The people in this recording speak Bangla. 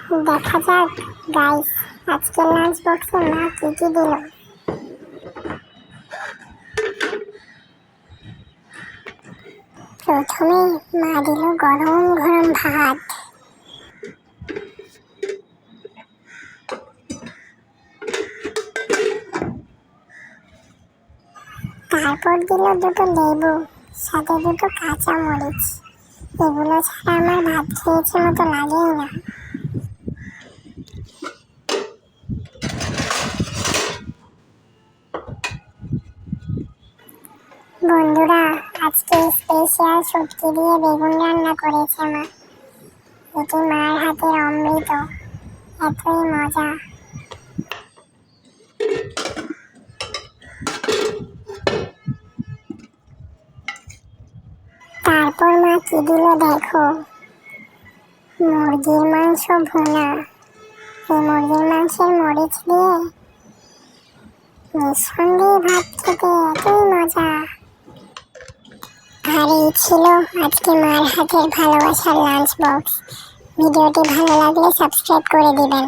দেখা যাক গাইস, আজকের লাঞ্চ বক্সে মা কি কি দিল। প্রথমে মা দিল গরম গরম ভাত, তারপর দিল দুটো লেবু, সাথে দুটো কাঁচা মরিচ। এগুলো ছাড়া আমার ভাত খেয়েছে মতো লাগেই না। বন্ধুরা, আজকে স্পেশাল শুটকি দিয়ে বেগুন রান্না করেছে মা। এটি মার হাতের অমৃত, এতই মজা। তারপর মা কি দিল দেখো, মুরগির মাংস ভুনা। এই মুরগির মাংসের মরিচ দিয়ে নিঃসন্দেহে ভাত খেতে এতই মজা। আর এই ছিল আজকে মার হাতের ভালোবাসার লাঞ্চ বক্স। ভিডিওটি ভালো লাগলে সাবস্ক্রাইব করে দিবেন।